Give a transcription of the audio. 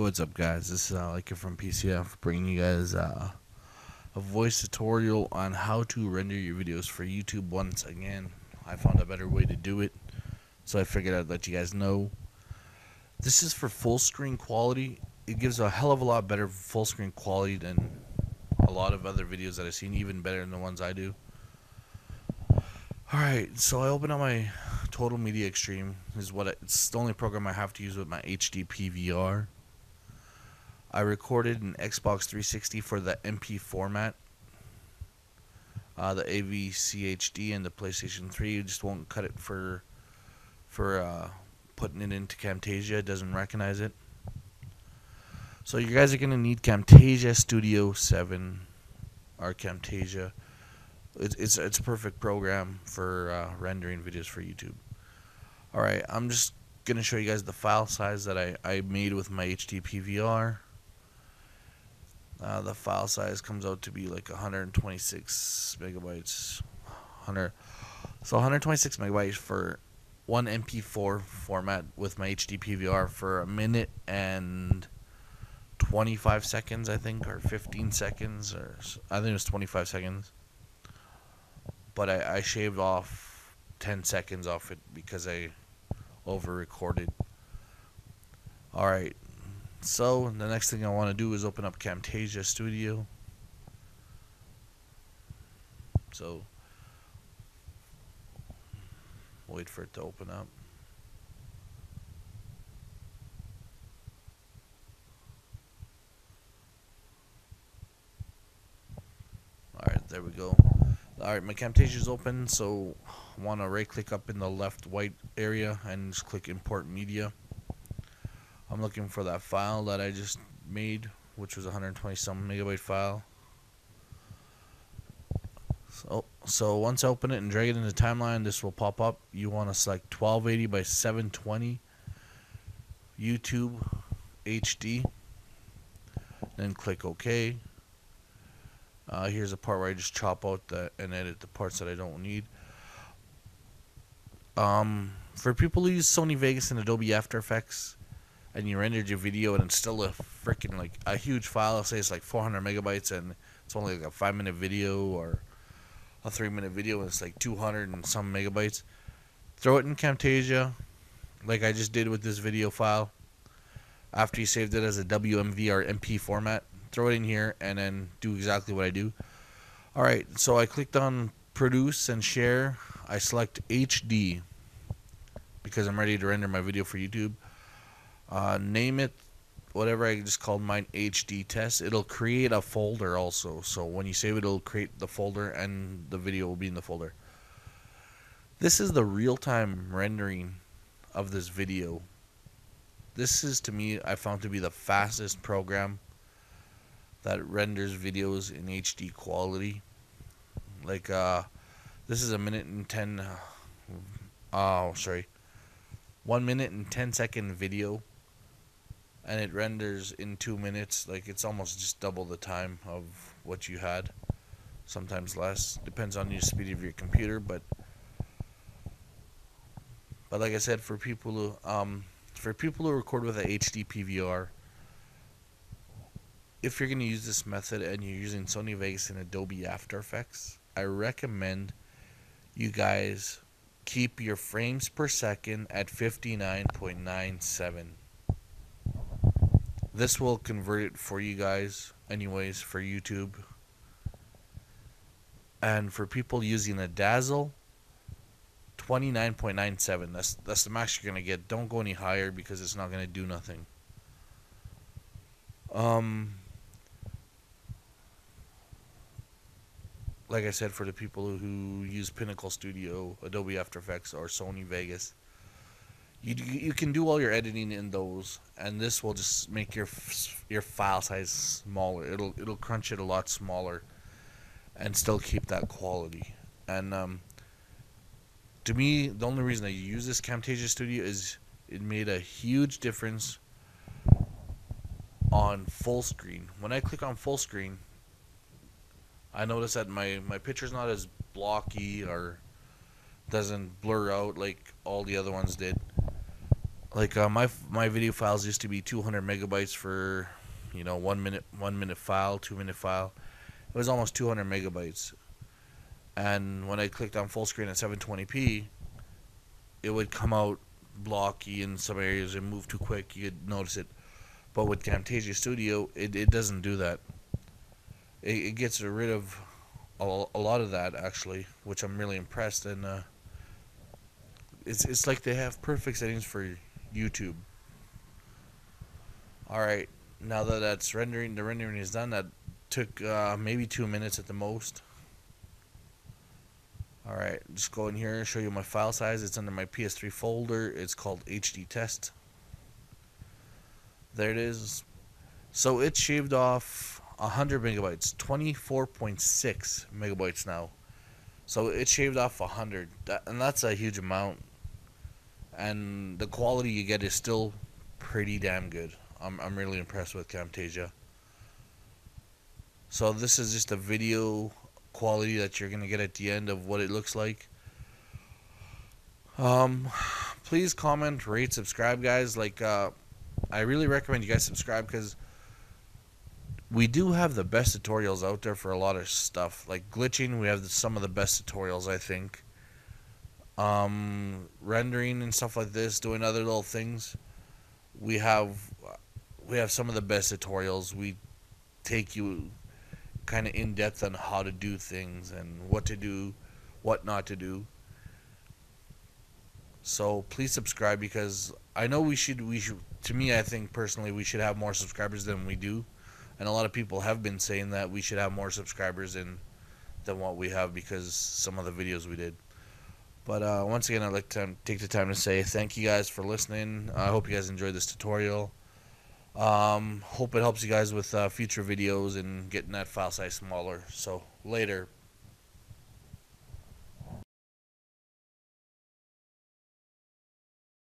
What's up, guys? This is Alika from PCF bringing you guys a voice tutorial on how to render your videos for YouTube. Once again, I found a better way to do it, so I figured I'd let you guys know. This is for full screen quality. It gives a hell of a lot better full screen quality than a lot of other videos that I've seen, even better than the ones I do. Alright, so I open up my Total Media Extreme. It's the only program I have to use with my HD PVR. I recorded an Xbox 360 for the MP format, the AVCHD, and the PlayStation 3. You just won't cut it for putting it into Camtasia. It doesn't recognize it. So you guys are gonna need Camtasia Studio 7 or Camtasia. It's a perfect program for rendering videos for YouTube. All right, I'm just gonna show you guys the file size that I made with my HD PVR. The file size comes out to be like 126 megabytes. 126 megabytes for one MP4 format with my HD PVR for 1 minute and 25 seconds, I think, or 15 seconds, or I think it was 25 seconds. But I shaved off 10 seconds off it because I over recorded. Alright. So, the next thing I want to do is open up Camtasia Studio. So, wait for it to open up. Alright, there we go. Alright, my Camtasia is open, so I want to right click up in the left white area and just click Import Media. I'm looking for that file that I just made, which was a 120 some megabyte file. So once I open it and drag it into timeline, this will pop up. You want to select 1280 by 720 YouTube HD, then click OK. Here's a part where I just chop out and edit the parts that I don't need. For people who use Sony Vegas and Adobe After Effects, and you rendered your video and it's still a freaking like a huge file, say it's like 400 megabytes and it's only like a 5-minute video or a 3-minute video and it's like 200 and some megabytes, throw it in Camtasia like I just did with this video file. After you saved it as a WMV or MP format, throw it in here and then do exactly what I do. Alright, so I clicked on produce and share. I select HD because I'm ready to render my video for YouTube. Name it whatever. I just called mine HD test. It'll create a folder also, so when you save it, it'll create the folder and the video will be in the folder. This is the real-time rendering of this video. This is, to me, I found to be the fastest program that renders videos in HD quality. Like this is 1 minute and 10 1 minute and 10 second video, and it renders in 2 minutes. Like, it's almost just double the time of what you had, sometimes less, depends on your speed of your computer. But like I said, for people who record with a HD PVR, if you're going to use this method and you're using Sony Vegas and Adobe After Effects, I recommend you guys keep your frames per second at 59.97. This will convert it for you guys anyways for YouTube. And for people using a Dazzle, 29.97. That's the max you're going to get. Don't go any higher because it's not going to do nothing. Like I said, for the people who use Pinnacle Studio, Adobe After Effects, or Sony Vegas, you can do all your editing in those, and this will just make your file size smaller. It'll crunch it a lot smaller, and still keep that quality. And to me, the only reason I use this Camtasia Studio is it made a huge difference on full screen. When I click on full screen, I notice that my picture's not as blocky or doesn't blur out like all the other ones did. Like my video files used to be 200 megabytes for, 1 minute file, 2 minute file. It was almost 200 megabytes. And when I clicked on full screen at 720p, it would come out blocky in some areas and move too quick. You could notice it. But with Camtasia Studio, it doesn't do that. It gets rid of a lot of that, actually, which I'm really impressed. And it's like they have perfect settings for YouTube. Alright, now that that's rendering, the rendering is done. That took maybe 2 minutes at the most. Alright, just go in here and show you my file size. It's under my PS3 folder. It's called HD Test. There it is. So it shaved off 100 megabytes, 24.6 megabytes now. So it shaved off 100, and that's a huge amount. And the quality you get is still pretty damn good. I'm really impressed with Camtasia. So this is just a video quality that you're gonna get at the end of what it looks like. Please comment, rate, subscribe, guys. Like, I really recommend you guys subscribe, because we do have the best tutorials out there for a lot of stuff. Like glitching, we have some of the best tutorials, I think. Rendering and stuff like this, doing other little things, we have some of the best tutorials. We take you kind of in depth on how to do things and what to do, what not to do. So please subscribe, because I know we should, to me, I think personally we should have more subscribers than we do. And a lot of people have been saying that we should have more subscribers than what we have, because some of the videos we did. But once again, I'd like to take the time to say thank you guys for listening. I hope you guys enjoyed this tutorial. Hope it helps you guys with future videos and getting that file size smaller. So later.